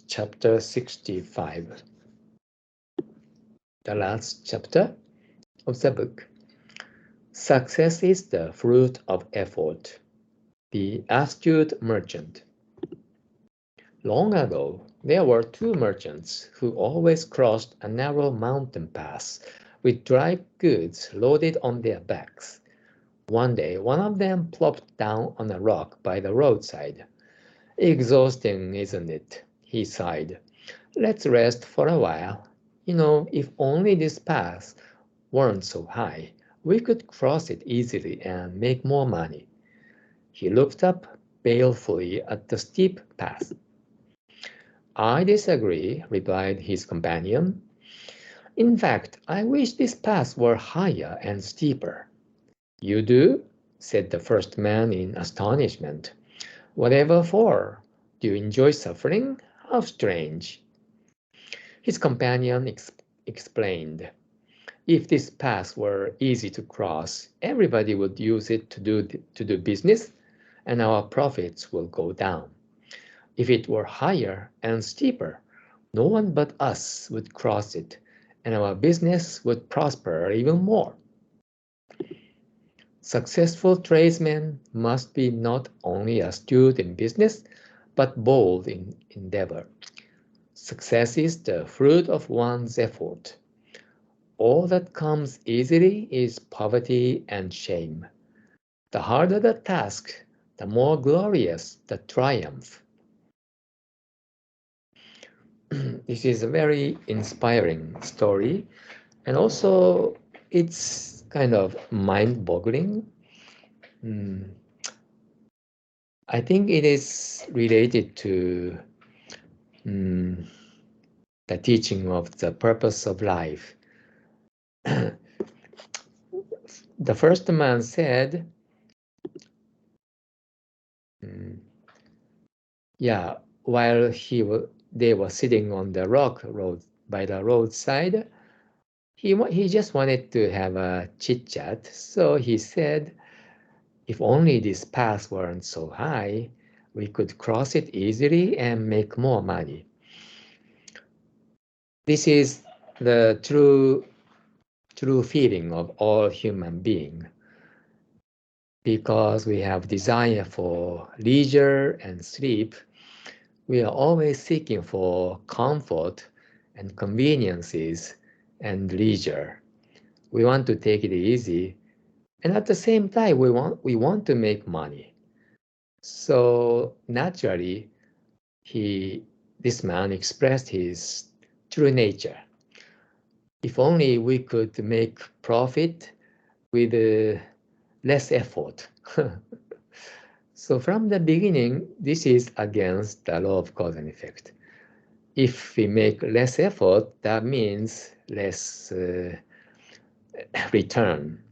chapter 65, the last chapter of the book. Success is the fruit of effort. The astute merchant. Long ago, there were two merchants who always crossed a narrow mountain pass with dry goods loaded on their backs. One day, one of them plopped down on a rock by the roadside. "Exhausting, isn't it?" he sighed. "Let's rest for a while. If only this pass weren't so high, we could cross it easily and make more money." He looked up balefully at the steep path. "I disagree," replied his companion. "In fact, I wish this path were higher and steeper." "You do?" said the first man in astonishment. "Whatever for? Do you enjoy suffering? How strange." His companion explained. "If this path were easy to cross, everybody would use it to do business, and our profits will go down. If it were higher and steeper, no one but us would cross it, and our business would prosper even more." Successful tradesmen must be not only astute in business, but bold in endeavor. Success is the fruit of one's effort. All that comes easily is poverty and shame. The harder the task, the more glorious the triumph. This is a very inspiring story, and also it's kind of mind-boggling. I think it is related to the teaching of the purpose of life. The first man said, while they were sitting on the rock road by the roadside, he just wanted to have a chit chat. So he said, "If only this path weren't so high, we could cross it easily and make more money." This is the true feeling of all human beings, because we have desire for leisure and sleep. We are always seeking for comfort and conveniences and leisure. We want to take it easy, and at the same time we want to make money. So naturally, this man expressed his true nature. If only we could make profit with less effort. So from the beginning, this is against the law of cause and effect. If we make less effort, that means less return.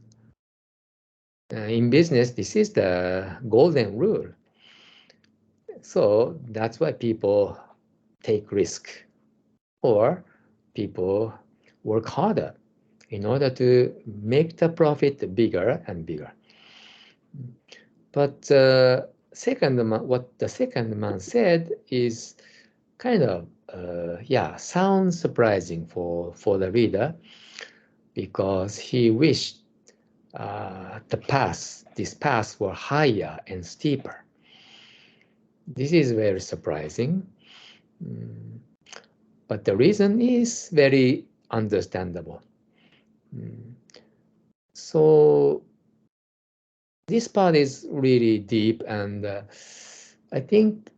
In business, this is the golden rule. So that's why people take risk, or people work harder in order to make the profit bigger and bigger. But what the second man said is kind of sounds surprising for the reader, because he wished this path were higher and steeper. This is very surprising, but the reason is very understandable. So this part is really deep, and I think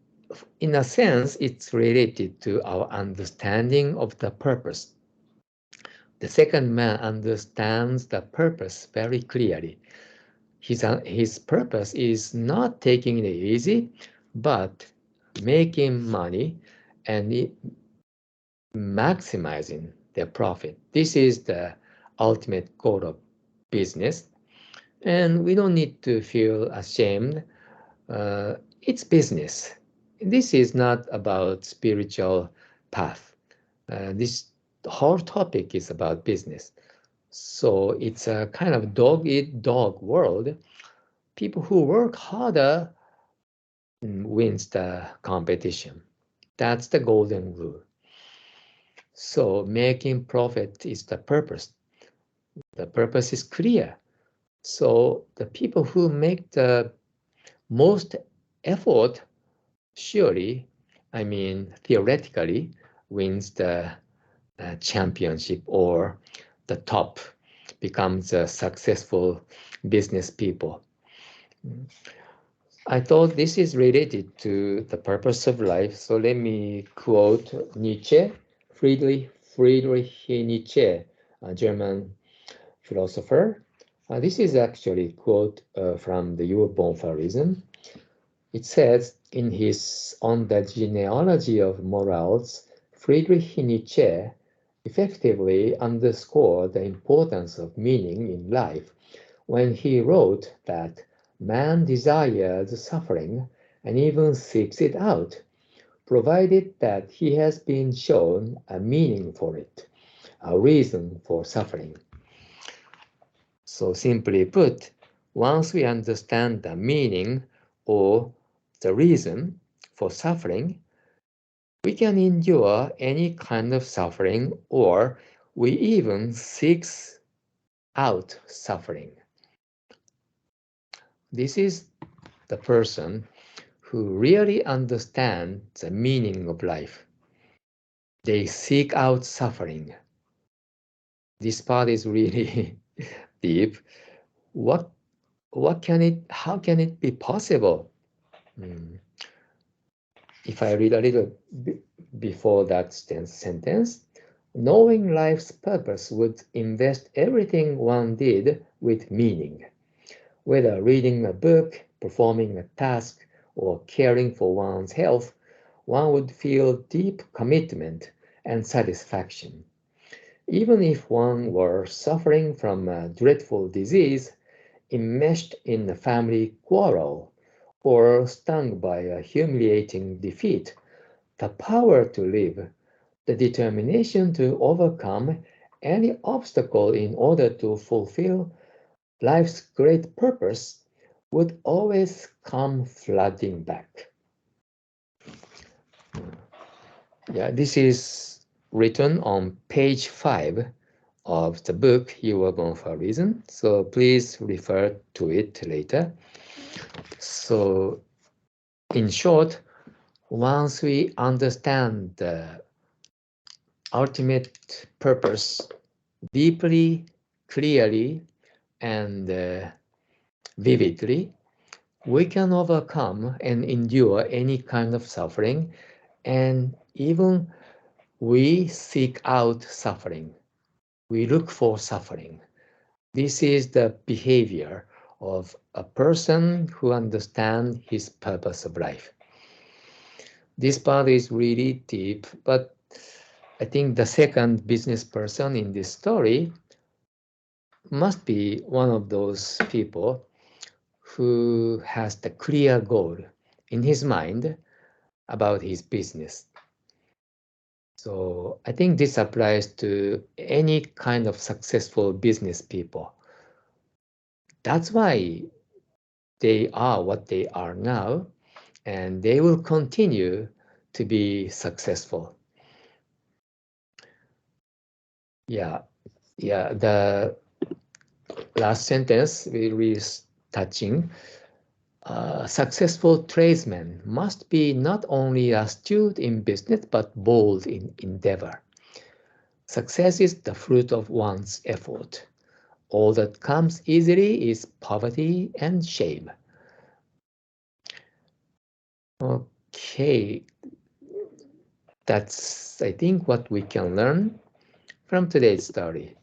in a sense it's related to our understanding of the purpose. The second man understands the purpose very clearly. His purpose is not taking it easy, but making money and maximizing their profit. This is the ultimate goal of business, and we don't need to feel ashamed. It's business. This is not about spiritual path. This whole topic is about business. So it's a kind of dog-eat-dog world. People who work harder wins the competition. That's the golden rule. So making profit is the purpose. The purpose is clear. So the people who make the most effort surely, I mean, theoretically, wins the championship or the top, becomes a successful business people. I thought this is related to the purpose of life. So let me quote Nietzsche, Friedrich Nietzsche, a German philosopher. This is actually a quote from the You Were Born for a Reason. It says in his On the Genealogy of Morals, Friedrich Nietzsche effectively underscored the importance of meaning in life when he wrote that man desires suffering and even seeks it out, provided that he has been shown a meaning for it, a reason for suffering. So simply put, once we understand the meaning or the reason for suffering, we can endure any kind of suffering, or we even seek out suffering. This is the person who really understands the meaning of life. They seek out suffering. This part is really deep. What how can it be possible? If I read a little before that sentence, knowing life's purpose would invest everything one did with meaning. Whether reading a book, performing a task, or caring for one's health, one would feel deep commitment and satisfaction. Even if one were suffering from a dreadful disease, enmeshed in a family quarrel, or stung by a humiliating defeat, the power to live, the determination to overcome any obstacle in order to fulfill life's great purpose would always come flooding back. Yeah, this is written on page 5 of the book You Were Born for a Reason, so please refer to it later. So, in short, once we understand the ultimate purpose deeply, clearly, and vividly, we can overcome and endure any kind of suffering, and even we seek out suffering. We look for suffering. This is the behavior of a person who understands his purpose of life. This part is really deep, but I think the second business person in this story must be one of those people who has the clear goal in his mind about his business. So I think this applies to any kind of successful business people. That's why they are what they are now, and they will continue to be successful. Yeah, the last sentence is touching. A successful tradesman must be not only astute in business but bold in endeavor. Success is the fruit of one's effort. All that comes easily is poverty and shame. Okay, that's, I think, what we can learn from today's story.